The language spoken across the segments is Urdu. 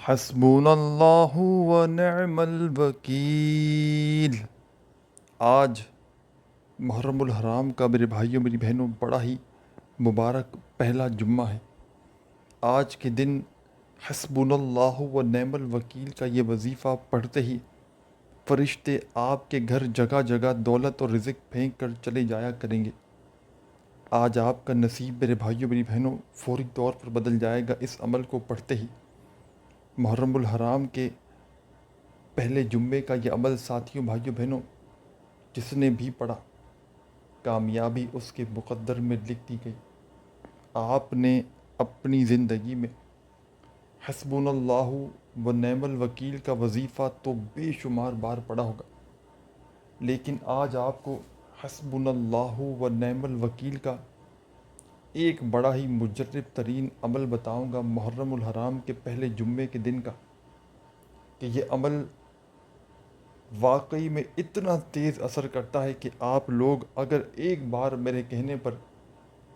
حسبنا اللہ ونعم الوکیل۔ آج محرم الحرام کا میرے بھائیوں میری بہنوں بڑا ہی مبارک پہلا جمعہ ہے۔ آج کے دن حسبنا اللہ ونعم الوکیل کا یہ وظیفہ پڑھتے ہی فرشتے آپ کے گھر جگہ جگہ دولت اور رزق پھینک کر چلے جایا کریں گے۔ آج آپ کا نصیب میرے بھائیوں میری بہنوں فوری طور پر بدل جائے گا اس عمل کو پڑھتے ہی۔ محرم الحرام کے پہلے جمعے کا یہ عمل ساتھیوں بھائیوں بہنوں جس نے بھی پڑھا کامیابی اس کے مقدر میں لکھ دی گئی۔ آپ نے اپنی زندگی میں حسبنا اللہ و نعم الوکیل کا وظیفہ تو بے شمار بار پڑھا ہوگا، لیکن آج آپ کو حسبنا اللہ و نعم الوکیل کا ایک بڑا ہی مجرب ترین عمل بتاؤں گا محرم الحرام کے پہلے جمعے کے دن کا، کہ یہ عمل واقعی میں اتنا تیز اثر کرتا ہے کہ آپ لوگ اگر ایک بار میرے کہنے پر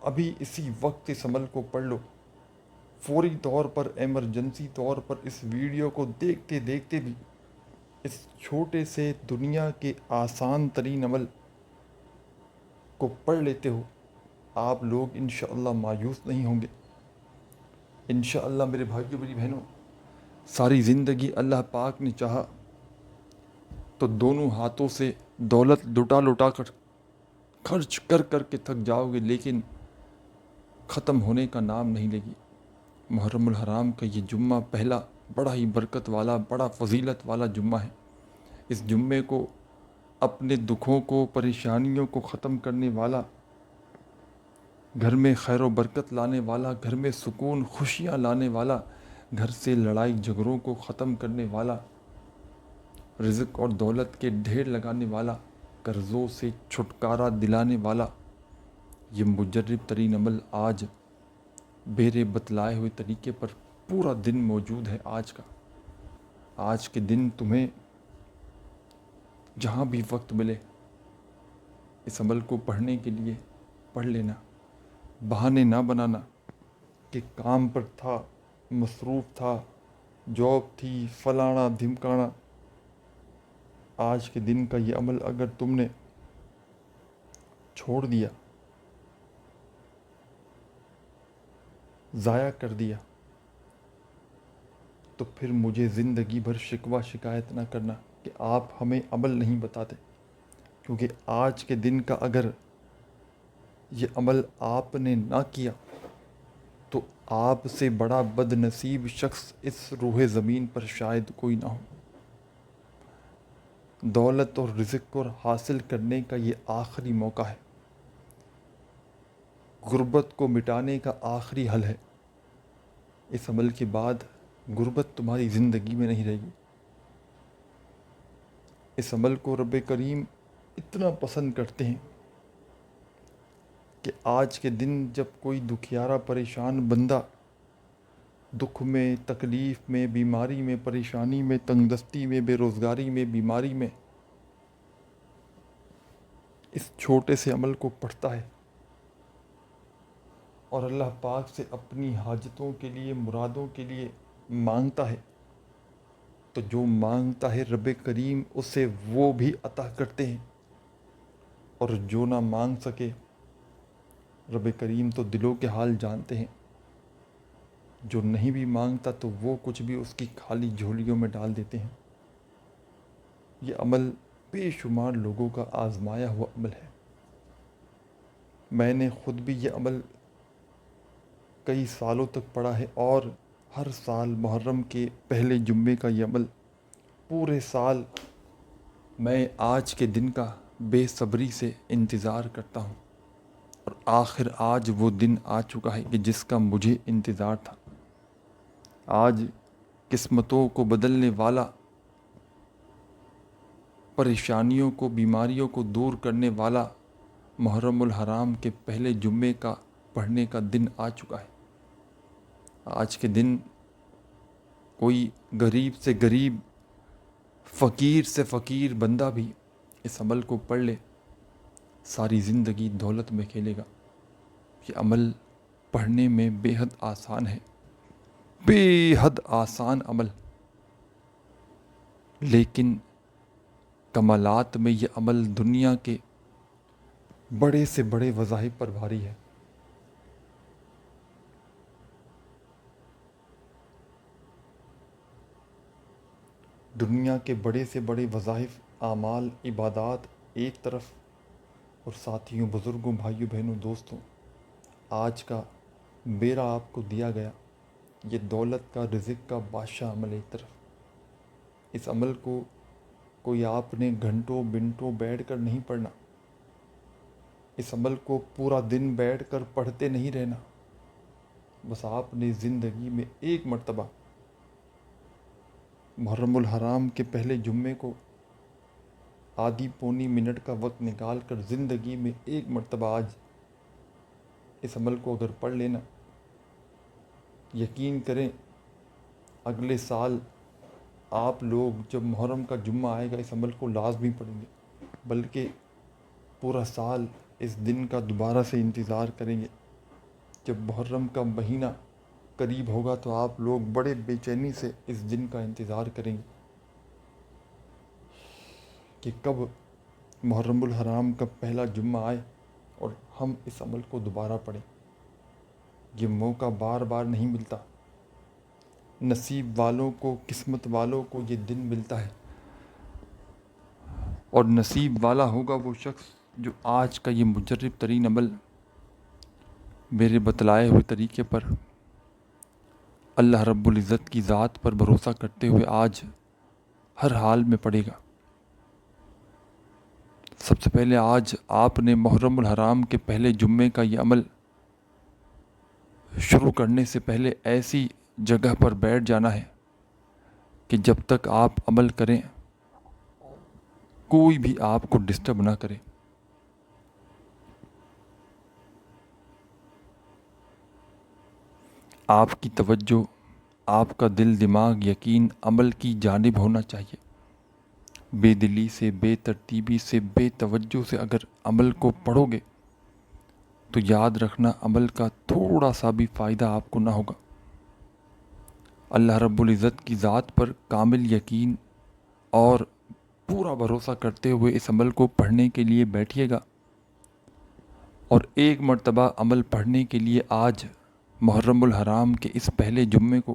ابھی اسی وقت اس عمل کو پڑھ لو، فوری طور پر ایمرجنسی طور پر اس ویڈیو کو دیکھتے دیکھتے بھی اس چھوٹے سے دنیا کے آسان ترین عمل کو پڑھ لیتے ہو، آپ لوگ انشاءاللہ مایوس نہیں ہوں گے۔ انشاءاللہ میرے بھائیوں میری بہنوں ساری زندگی اللہ پاک نے چاہا تو دونوں ہاتھوں سے دولت لٹا لٹا کر خرچ کر کر کے تھک جاؤ گے، لیکن ختم ہونے کا نام نہیں لے گی۔ محرم الحرام کا یہ جمعہ پہلا بڑا ہی برکت والا بڑا فضیلت والا جمعہ ہے۔ اس جمعے کو اپنے دکھوں کو پریشانیوں کو ختم کرنے والا، گھر میں خیر و برکت لانے والا، گھر میں سکون خوشیاں لانے والا، گھر سے لڑائی جھگڑوں کو ختم کرنے والا، رزق اور دولت کے ڈھیر لگانے والا، قرضوں سے چھٹکارا دلانے والا یہ مجرب ترین عمل آج میرے بتلائے ہوئے طریقے پر پورا دن موجود ہے۔ آج کے دن تمہیں جہاں بھی وقت ملے اس عمل کو پڑھنے کے لیے پڑھ لینا، بہانے نہ بنانا کہ کام پر تھا، مصروف تھا، جاب تھی، فلانا دھمکانا۔ آج کے دن کا یہ عمل اگر تم نے چھوڑ دیا، ضائع کر دیا، تو پھر مجھے زندگی بھر شکوہ شکایت نہ کرنا کہ آپ ہمیں عمل نہیں بتاتے، کیونکہ آج کے دن کا اگر یہ عمل آپ نے نہ کیا تو آپ سے بڑا بد نصیب شخص اس روح زمین پر شاید کوئی نہ ہو۔ دولت اور رزق کو حاصل کرنے کا یہ آخری موقع ہے، غربت کو مٹانے کا آخری حل ہے۔ اس عمل کے بعد غربت تمہاری زندگی میں نہیں رہے گی۔ اس عمل کو رب کریم اتنا پسند کرتے ہیں کہ آج کے دن جب کوئی دکھیارا پریشان بندہ دکھ میں، تکلیف میں، بیماری میں، پریشانی میں، تنگ دستی میں، بے روزگاری میں، بیماری میں اس چھوٹے سے عمل کو پڑھتا ہے اور اللہ پاک سے اپنی حاجتوں کے لیے، مرادوں کے لیے مانگتا ہے، تو جو مانگتا ہے رب کریم اسے وہ بھی عطا کرتے ہیں، اور جو نہ مانگ سکے رب کریم تو دلوں کے حال جانتے ہیں، جو نہیں بھی مانگتا تو وہ کچھ بھی اس کی خالی جھولیوں میں ڈال دیتے ہیں۔ یہ عمل بے شمار لوگوں کا آزمایا ہوا عمل ہے۔ میں نے خود بھی یہ عمل کئی سالوں تک پڑھا ہے، اور ہر سال محرم کے پہلے جمعے کا یہ عمل پورے سال میں آج کے دن کا بے صبری سے انتظار کرتا ہوں، اور آخر آج وہ دن آ چکا ہے کہ جس کا مجھے انتظار تھا۔ آج قسمتوں کو بدلنے والا، پریشانیوں کو، بیماریوں کو دور کرنے والا محرم الحرام کے پہلے جمعے کا پڑھنے کا دن آ چکا ہے۔ آج کے دن کوئی غریب سے غریب، فقیر سے فقیر بندہ بھی اس عمل کو پڑھ لے، ساری زندگی دولت میں کھیلے گا۔ یہ عمل پڑھنے میں بے حد آسان ہے، بے حد آسان عمل، لیکن کمالات میں یہ عمل دنیا کے بڑے سے بڑے وظائف پر بھاری ہے۔ دنیا کے بڑے سے بڑے وظائف، اعمال، عبادات ایک طرف، اور ساتھیوں، بزرگوں، بھائیوں، بہنوں، دوستوں، آج کا میرا آپ کو دیا گیا یہ دولت کا، رزق کا بادشاہ عمل ایک طرف۔ اس عمل کو کوئی آپ نے گھنٹوں منٹوں بیٹھ کر نہیں پڑھنا، اس عمل کو پورا دن بیٹھ کر پڑھتے نہیں رہنا، بس آپ نے زندگی میں ایک مرتبہ محرم الحرام کے پہلے جمعے کو آدھی پونی منٹ کا وقت نکال کر زندگی میں ایک مرتبہ آج اس عمل کو اگر پڑھ لینا، یقین کریں اگلے سال آپ لوگ جب محرم کا جمعہ آئے گا اس عمل کو لازمی پڑھیں گے، بلکہ پورا سال اس دن کا دوبارہ سے انتظار کریں گے۔ جب محرم کا مہینہ قریب ہوگا تو آپ لوگ بڑے بے چینی سے اس دن کا انتظار کریں گے کہ کب محرم الحرام کا پہلا جمعہ آئے اور ہم اس عمل کو دوبارہ پڑھیں۔ یہ موقع بار بار نہیں ملتا، نصیب والوں کو، قسمت والوں کو یہ دن ملتا ہے، اور نصیب والا ہوگا وہ شخص جو آج کا یہ مجرب ترین عمل میرے بتلائے ہوئے طریقے پر اللہ رب العزت کی ذات پر بھروسہ کرتے ہوئے آج ہر حال میں پڑھے گا۔ سب سے پہلے آج آپ نے محرم الحرام کے پہلے جمعے کا یہ عمل شروع کرنے سے پہلے ایسی جگہ پر بیٹھ جانا ہے کہ جب تک آپ عمل کریں کوئی بھی آپ کو ڈسٹرب نہ کرے۔ آپ کی توجہ، آپ کا دل، دماغ، یقین عمل کی جانب ہونا چاہیے۔ بے دلی سے، بے ترتیبی سے، بے توجہ سے اگر عمل کو پڑھو گے تو یاد رکھنا عمل کا تھوڑا سا بھی فائدہ آپ کو نہ ہوگا۔ اللہ رب العزت کی ذات پر کامل یقین اور پورا بھروسہ کرتے ہوئے اس عمل کو پڑھنے کے لیے بیٹھیے گا، اور ایک مرتبہ عمل پڑھنے کے لیے آج محرم الحرام کے اس پہلے جمعے کو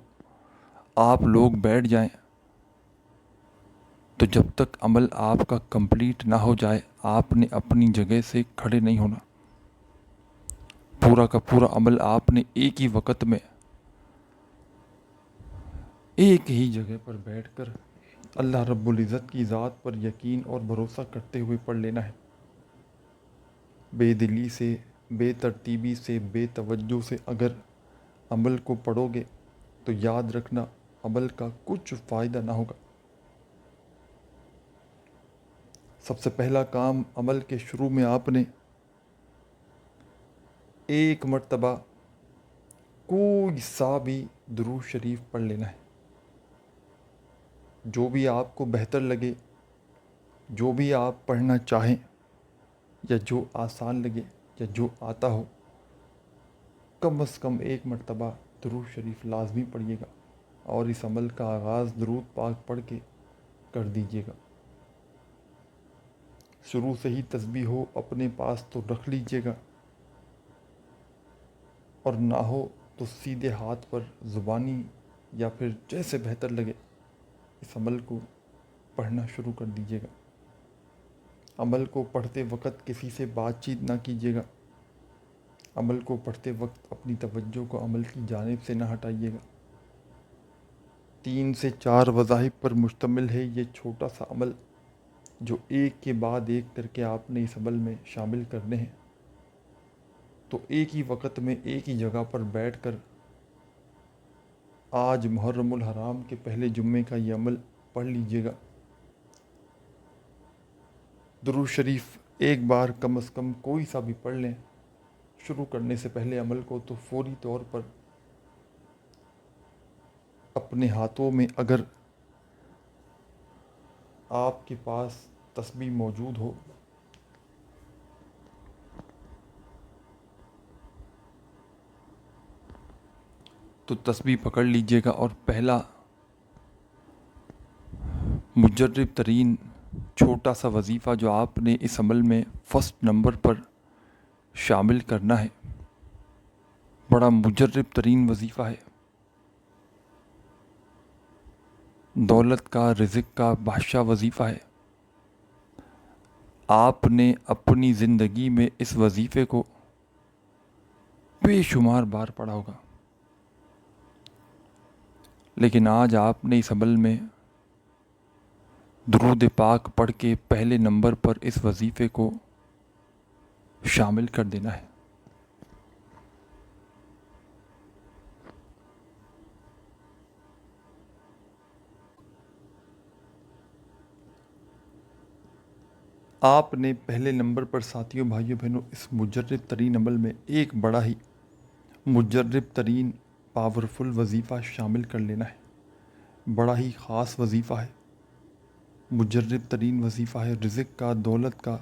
آپ لوگ بیٹھ جائیں تو جب تک عمل آپ کا کمپلیٹ نہ ہو جائے آپ نے اپنی جگہ سے کھڑے نہیں ہونا۔ پورا کا پورا عمل آپ نے ایک ہی وقت میں ایک ہی جگہ پر بیٹھ کر اللہ رب العزت کی ذات پر یقین اور بھروسہ کرتے ہوئے پڑھ لینا ہے۔ بے دلی سے، بے ترتیبی سے، بے توجہ سے اگر عمل کو پڑھو گے تو یاد رکھنا عمل کا کچھ فائدہ نہ ہوگا۔ سب سے پہلا کام عمل کے شروع میں آپ نے ایک مرتبہ کوئی سا بھی درود شریف پڑھ لینا ہے، جو بھی آپ کو بہتر لگے، جو بھی آپ پڑھنا چاہیں، یا جو آسان لگے، یا جو آتا ہو، کم از کم ایک مرتبہ درود شریف لازمی پڑھیے گا، اور اس عمل کا آغاز درود پاک پڑھ کے کر دیجیے گا۔ شروع سے ہی تسبیح ہو اپنے پاس تو رکھ لیجیے گا، اور نہ ہو تو سیدھے ہاتھ پر زبانی یا پھر جیسے بہتر لگے اس عمل کو پڑھنا شروع کر دیجیے گا۔ عمل کو پڑھتے وقت کسی سے بات چیت نہ کیجیے گا، عمل کو پڑھتے وقت اپنی توجہ کو عمل کی جانب سے نہ ہٹائیے گا۔ 3 سے 4 وظائف پر مشتمل ہے یہ چھوٹا سا عمل، جو ایک کے بعد ایک کر کے آپ نے اس عمل میں شامل کرنے ہیں۔ تو ایک ہی وقت میں ایک ہی جگہ پر بیٹھ کر آج محرم الحرام کے پہلے جمعے کا یہ عمل پڑھ لیجیے گا۔ درود شریف ایک بار کم از کم کوئی سا بھی پڑھ لیں شروع کرنے سے پہلے عمل کو، تو فوری طور پر اپنے ہاتھوں میں اگر آپ کے پاس تسبیح موجود ہو تو تسبیح پکڑ لیجئے گا اور پہلا مجرب ترین چھوٹا سا وظیفہ جو آپ نے اس عمل میں فرسٹ نمبر پر شامل کرنا ہے، بڑا مجرب ترین وظیفہ ہے، دولت کا، رزق کا بادشاہ وظیفہ ہے۔ آپ نے اپنی زندگی میں اس وظیفے کو بے شمار بار پڑھا ہوگا، لیکن آج آپ نے اس عمل میں درود پاک پڑھ کے پہلے نمبر پر اس وظیفے کو شامل کر دینا ہے۔ آپ نے پہلے نمبر پر ساتھیوں، بھائیوں، بہنوں، اس مجرب ترین عمل میں ایک بڑا ہی مجرب ترین پاورفل وظیفہ شامل کر لینا ہے۔ بڑا ہی خاص وظیفہ ہے، مجرب ترین وظیفہ ہے، رزق کا، دولت کا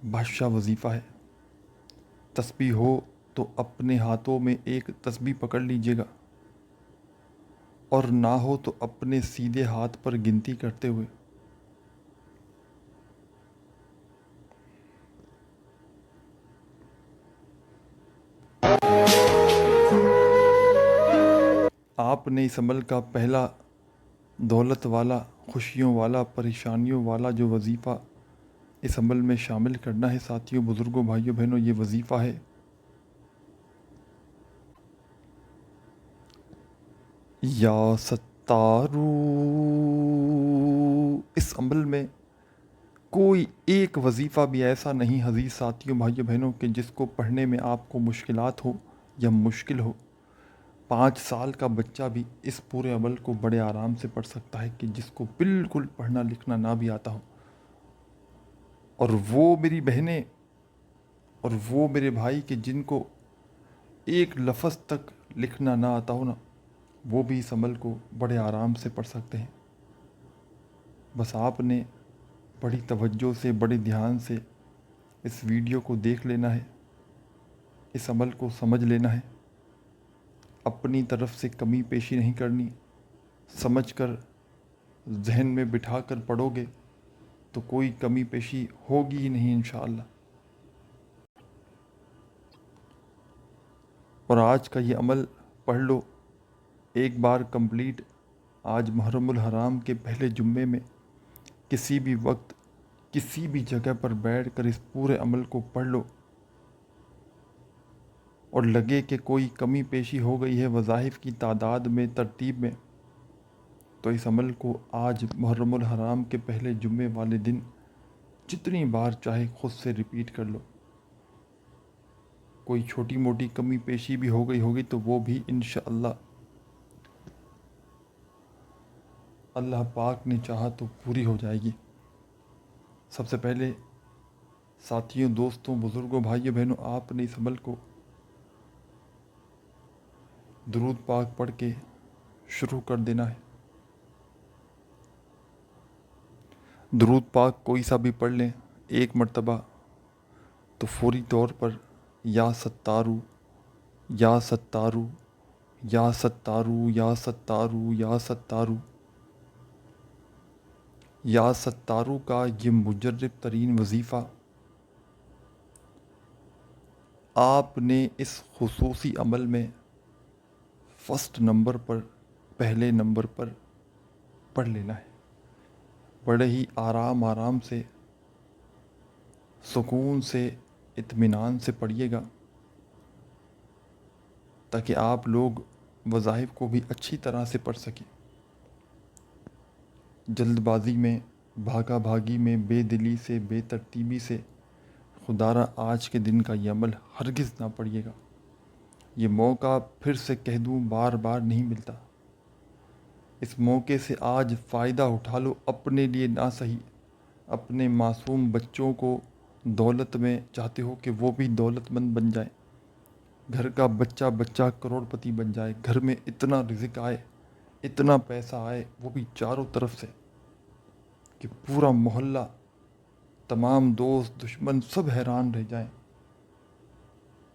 بادشاہ وظیفہ ہے۔ تسبیح ہو تو اپنے ہاتھوں میں ایک تسبیح پکڑ لیجئے گا، اور نہ ہو تو اپنے سیدھے ہاتھ پر گنتی کرتے ہوئے آپ نے اس عمل کا پہلا دولت والا، خوشیوں والا، پریشانیوں والا جو وظیفہ اس عمل میں شامل کرنا ہے ساتھیوں، بزرگوں، بھائیوں، بہنوں، یہ وظیفہ ہے یا ستارو۔ اس عمل میں کوئی ایک وظیفہ بھی ایسا نہیں عزیز ساتھیوں، بھائیوں، بہنوں، کہ جس کو پڑھنے میں آپ کو مشکلات ہو یا مشکل ہو۔ 5 سال کا بچہ بھی اس پورے عمل کو بڑے آرام سے پڑھ سکتا ہے، کہ جس کو بالکل پڑھنا لکھنا نہ بھی آتا ہو۔ اور وہ میری بہنیں اور وہ میرے بھائی کہ جن کو ایک لفظ تک لکھنا نہ آتا ہو نا، وہ بھی اس عمل کو بڑے آرام سے پڑھ سکتے ہیں۔ بس آپ نے بڑی توجہ سے، بڑے دھیان سے اس ویڈیو کو دیکھ لینا ہے، اس عمل کو سمجھ لینا ہے، اپنی طرف سے کمی پیشی نہیں کرنی، سمجھ کر ذہن میں بٹھا کر پڑھو گے تو کوئی کمی پیشی ہوگی ہی نہیں انشاءاللہ۔ اور آج کا یہ عمل پڑھ لو ایک بار کمپلیٹ، آج محرم الحرام کے پہلے جمعے میں کسی بھی وقت کسی بھی جگہ پر بیٹھ کر اس پورے عمل کو پڑھ لو، اور لگے کہ کوئی کمی پیشی ہو گئی ہے وظائف کی تعداد میں، ترتیب میں، تو اس عمل کو آج محرم الحرام کے پہلے جمعے والے دن جتنی بار چاہے خود سے ریپیٹ کر لو۔ کوئی چھوٹی موٹی کمی پیشی بھی ہو گئی ہوگی تو وہ بھی انشاءاللہ اللہ پاک نے چاہا تو پوری ہو جائے گی۔ سب سے پہلے ساتھیوں، دوستوں، بزرگوں، بھائیوں، بہنوں، آپ نے اس عمل کو درود پاک پڑھ کے شروع کر دینا ہے۔ درود پاک کوئی سا بھی پڑھ لیں ایک مرتبہ تو فوری طور پر یا ستارو، یا ستارو، یا ستارو، یا ستارو، یا ستارو، یا ستارو کا یہ مجرب ترین وظیفہ آپ نے اس خصوصی عمل میں فرسٹ نمبر پر، پہلے نمبر پر پڑھ لینا ہے۔ بڑے ہی آرام سے، سکون سے، اطمینان سے پڑھیے گا، تاکہ آپ لوگ وظائف کو بھی اچھی طرح سے پڑھ سکیں۔ جلد بازی میں، بھاگا بھاگی میں، بے دلی سے، بے ترتیبی سے خدارا آج کے دن کا یہ عمل ہرگز نہ پڑھیے گا۔ یہ موقع پھر سے کہہ دوں بار بار نہیں ملتا۔ اس موقع سے آج فائدہ اٹھا لو، اپنے لیے نہ صحیح، اپنے معصوم بچوں کو دولت میں چاہتے ہو کہ وہ بھی دولت مند بن جائیں، گھر کا بچہ کروڑ پتی بن جائے، گھر میں اتنا رزق آئے، اتنا پیسہ آئے، وہ بھی چاروں طرف سے، کہ پورا محلہ، تمام دوست، دشمن سب حیران رہ جائیں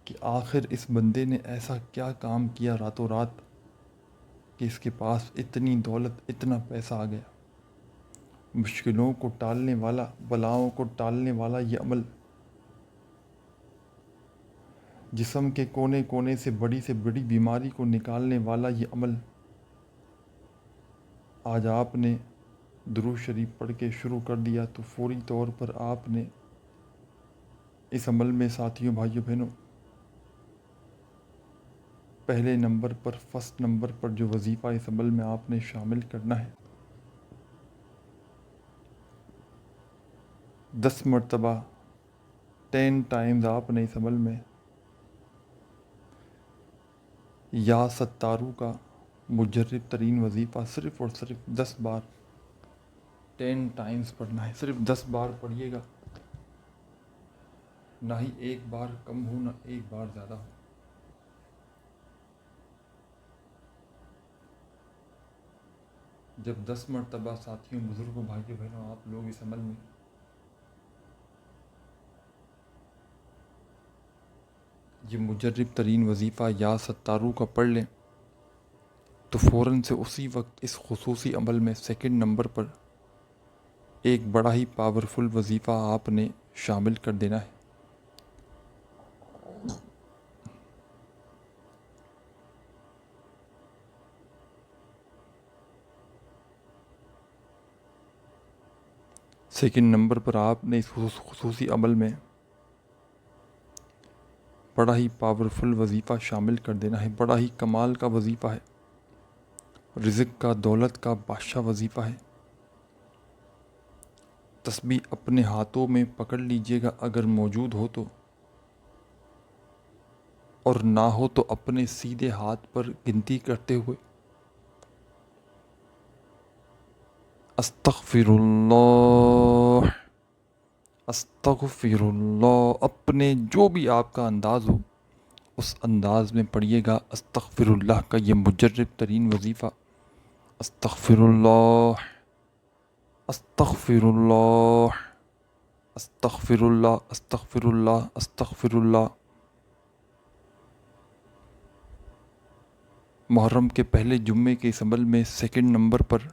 کہ آخر اس بندے نے ایسا کیا کام کیا راتوں رات کہ اس کے پاس اتنی دولت، اتنا پیسہ آ گیا۔ مشکلوں کو ٹالنے والا، بلاؤں کو ٹالنے والا یہ عمل، جسم کے کونے کونے سے بڑی بیماری کو نکالنے والا یہ عمل، آج آپ نے درود شریف پڑھ کے شروع کر دیا تو فوری طور پر آپ نے اس عمل میں ساتھیوں، بھائیوں، بہنوں، پہلے نمبر پر، فرسٹ نمبر پر جو وظیفہ اس عمل میں آپ نے شامل کرنا ہے، 10 مرتبہ 10 ٹائمز آپ نے اس عمل میں یا ستاروں کا مجرب ترین وظیفہ صرف اور صرف 10 بار 10 ٹائمز پڑھنا ہے۔ صرف 10 بار پڑھیے گا، نہ ہی ایک بار کم ہو، نہ ایک بار زیادہ ہو۔ جب 10 مرتبہ ساتھیوں، بزرگوں، بھائیوں، بہنوں، آپ لوگ اس عمل میں یہ مجرب ترین وظیفہ یا ستاروں کا پڑھ لیں تو فوراً سے اسی وقت اس خصوصی عمل میں سیکنڈ نمبر پر ایک بڑا ہی پاورفل وظیفہ آپ نے شامل کر دینا ہے۔ سیکنڈ نمبر پر آپ نے اس خصوصی عمل میں بڑا ہی پاورفل وظیفہ شامل کر دینا ہے۔ بڑا ہی کمال کا وظیفہ ہے، رزق کا، دولت کا بادشاہ وظیفہ ہے۔ تسبیح اپنے ہاتھوں میں پکڑ لیجئے گا اگر موجود ہو تو، اور نہ ہو تو اپنے سیدھے ہاتھ پر گنتی کرتے ہوئے استغفر اللہ، استغفر اللہ، اپنے جو بھی آپ کا انداز ہو اس انداز میں پڑھیے گا استغفر اللہ کا یہ مجرب ترین وظیفہ۔ استغفر اللہ، استغفر اللہ، استغفر اللہ، استغفر اللہ، استغفر اللہ۔ محرم کے پہلے جمعے کے اس عمل میں سیکنڈ نمبر پر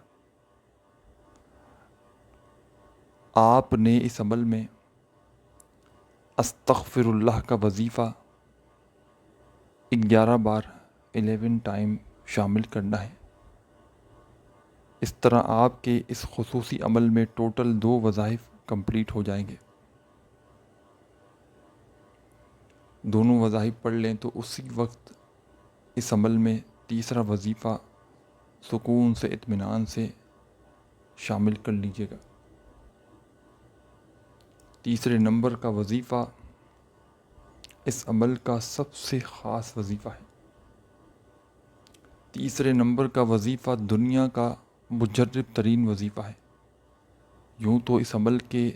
آپ نے اس عمل میں استغفر اللہ کا وظیفہ 11 بار 11 ٹائم شامل کرنا ہے۔ اس طرح آپ کے اس خصوصی عمل میں ٹوٹل 2 وظائف کمپلیٹ ہو جائیں گے۔ دونوں وظائف پڑھ لیں تو اسی وقت اس عمل میں تیسرا وظیفہ سکون سے، اطمینان سے شامل کر لیجئے گا۔ تیسرے نمبر کا وظیفہ اس عمل کا سب سے خاص وظیفہ ہے۔ تیسرے نمبر کا وظیفہ دنیا کا مجرب ترین وظیفہ ہے۔ یوں تو اس عمل کے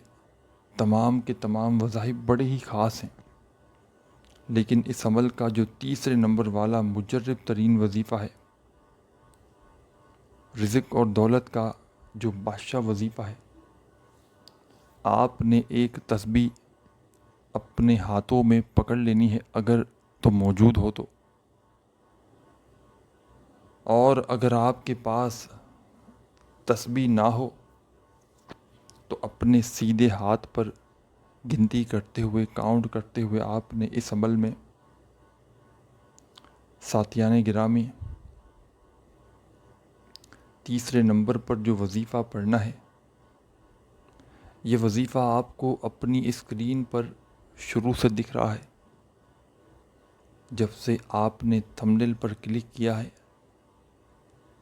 تمام وظائف بڑے ہی خاص ہیں، لیکن اس عمل کا جو تیسرے نمبر والا مجرب ترین وظیفہ ہے، رزق اور دولت کا جو بادشاہ وظیفہ ہے، آپ نے ایک تسبیح اپنے ہاتھوں میں پکڑ لینی ہے اگر تو موجود ہو تو، اور اگر آپ کے پاس تسبیح نہ ہو تو اپنے سیدھے ہاتھ پر گنتی کرتے ہوئے، کاؤنٹ کرتے ہوئے آپ نے اس عمل میں ساتھیان گرامی تیسرے نمبر پر جو وظیفہ پڑھنا ہے، یہ وظیفہ آپ کو اپنی اسکرین پر شروع سے دکھ رہا ہے۔ جب سے آپ نے تھمبنیل پر کلک کیا ہے،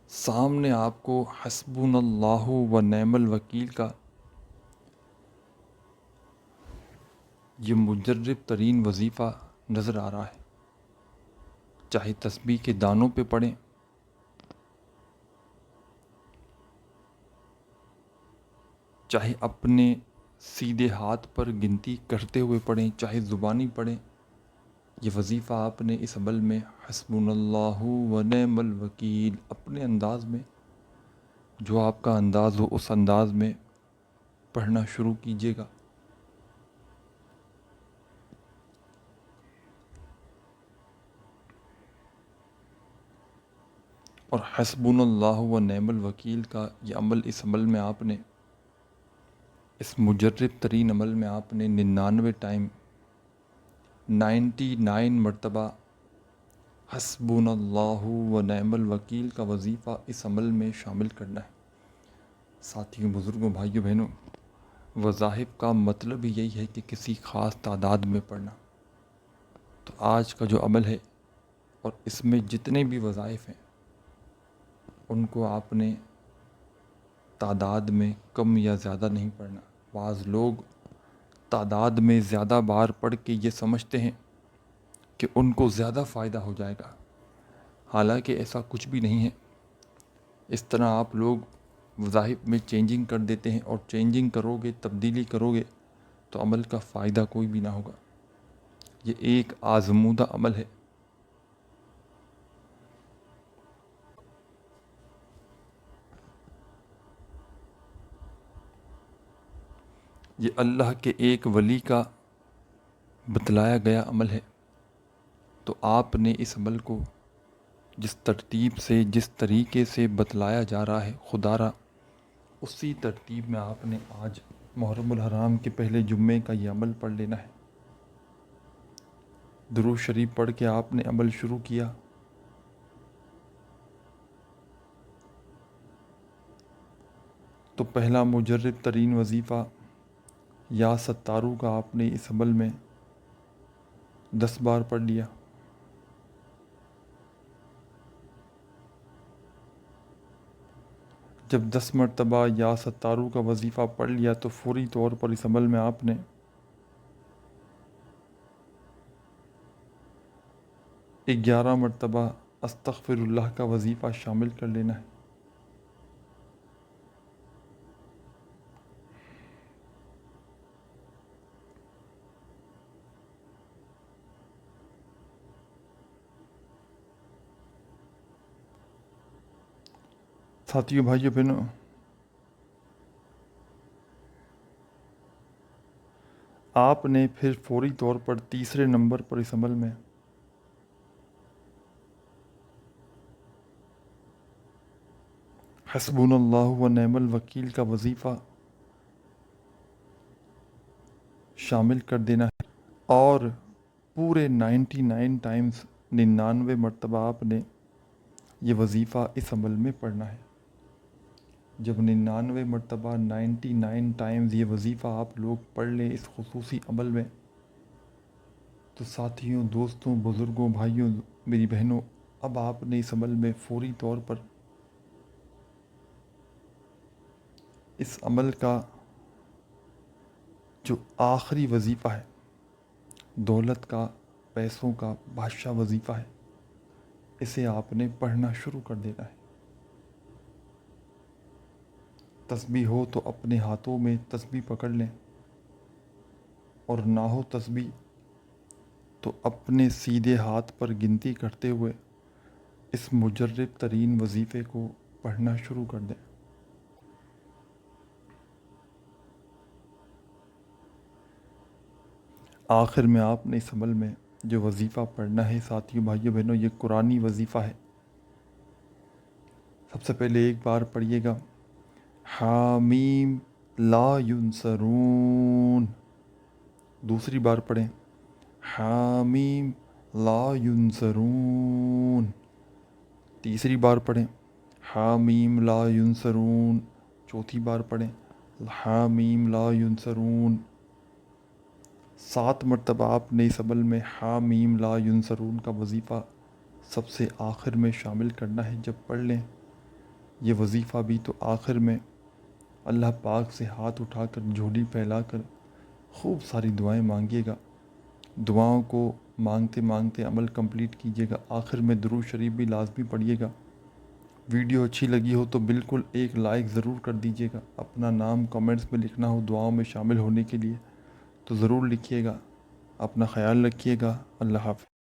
سامنے آپ کو حسبنا اللہ و نعم الوکیل کا یہ مجرب ترین وظیفہ نظر آ رہا ہے۔ چاہے تسبیح کے دانوں پہ پڑھیں، چاہے اپنے سیدھے ہاتھ پر گنتی کرتے ہوئے پڑھیں، چاہے زبانی پڑھیں، یہ وظیفہ آپ نے اس عمل میں حسبنا اللہ و نعم الوکیل اپنے انداز میں، جو آپ کا انداز ہو اس انداز میں پڑھنا شروع کیجیے گا۔ اور حسبنا اللہ و نعم الوکیل کا یہ عمل، اس عمل میں آپ نے، اس مجرب ترین عمل میں آپ نے 99 مرتبہ حسبنا اللہ و نعم الوکیل کا وظیفہ اس عمل میں شامل کرنا ہے۔ ساتھیوں، بزرگوں، بھائیوں، بہنوں، وظائف کا مطلب ہی یہی ہے کہ کسی خاص تعداد میں پڑھنا۔ تو آج کا جو عمل ہے اور اس میں جتنے بھی وظائف ہیں ان کو آپ نے تعداد میں کم یا زیادہ نہیں پڑھنا۔ بعض لوگ تعداد میں زیادہ بار پڑھ کے یہ سمجھتے ہیں کہ ان کو زیادہ فائدہ ہو جائے گا، حالانکہ ایسا کچھ بھی نہیں ہے۔ اس طرح آپ لوگ وظائف میں چینجنگ کر دیتے ہیں، اور چینجنگ کرو گے، تبدیلی کرو گے تو عمل کا فائدہ کوئی بھی نہ ہوگا۔ یہ ایک آزمودہ عمل ہے۔ یہ اللہ کے ایک ولی کا بتلایا گیا عمل ہے۔ تو آپ نے اس عمل کو جس ترتیب سے، جس طریقے سے بتلایا جا رہا ہے خدا را، اسی ترتیب میں آپ نے آج محرم الحرام کے پہلے جمعے کا یہ عمل پڑھ لینا ہے۔ درود شریف پڑھ کے آپ نے عمل شروع کیا۔ تو پہلا مجرب ترین وظیفہ یا ستارو کا آپ نے اس عمل میں 10 بار پڑھ لیا۔ جب 10 مرتبہ یا ستارو کا وظیفہ پڑھ لیا تو فوری طور پر اس عمل میں آپ نے 11 مرتبہ استغفر اللہ کا وظیفہ شامل کر لینا ہے۔ ساتھیوں، بھائیوں، بہنوں، آپ نے پھر فوری طور پر تیسرے نمبر پر اس عمل میں حسبنا اللہ و نعم الوکیل کا وظیفہ شامل کر دینا ہے، اور پورے 99 ٹائمز 99 مرتبہ آپ نے یہ وظیفہ اس عمل میں پڑھنا ہے۔ جب 99 مرتبہ 99 ٹائمز یہ وظیفہ آپ لوگ پڑھ لیں اس خصوصی عمل میں، تو ساتھیوں، دوستوں، بزرگوں، بھائیوں، میری بہنوں، اب آپ نے اس عمل میں فوری طور پر اس عمل کا جو آخری وظیفہ ہے، دولت کا، پیسوں کا بادشاہ وظیفہ ہے، اسے آپ نے پڑھنا شروع کر دینا ہے۔ تسبیح ہو تو اپنے ہاتھوں میں تسبیح پکڑ لیں، اور نہ ہو تسبیح تو اپنے سیدھے ہاتھ پر گنتی کرتے ہوئے اس مجرب ترین وظیفے کو پڑھنا شروع کر دیں۔ آخر میں آپ نے اس عمل میں جو وظیفہ پڑھنا ہے، ساتھیوں، بھائیوں، بہنوں، یہ قرآنی وظیفہ ہے۔ سب سے پہلے ایک بار پڑھیے گا، حامیم لا ینصرون۔ دوسری بار پڑھیں، حامیم لا ینصرون۔ تیسری بار پڑھیں، حامیم لا ینصرون۔ چوتھی بار پڑھیں، حامیم لا ینصرون۔ 7 مرتبہ آپ نے اس عمل میں حامیم لا ینصرون کا وظیفہ سب سے آخر میں شامل کرنا ہے۔ جب پڑھ لیں یہ وظیفہ بھی تو آخر میں اللہ پاک سے ہاتھ اٹھا کر، جھولی پھیلا کر خوب ساری دعائیں مانگیے گا۔ دعاؤں کو مانگتے مانگتے عمل کمپلیٹ کیجیے گا۔ آخر میں درود شریف بھی لازمی پڑھیے گا۔ ویڈیو اچھی لگی ہو تو بالکل ایک لائک ضرور کر دیجیے گا۔ اپنا نام کمنٹس میں لکھنا ہو دعاؤں میں شامل ہونے کے لیے تو ضرور لکھیے گا۔ اپنا خیال رکھیے گا۔ اللہ حافظ۔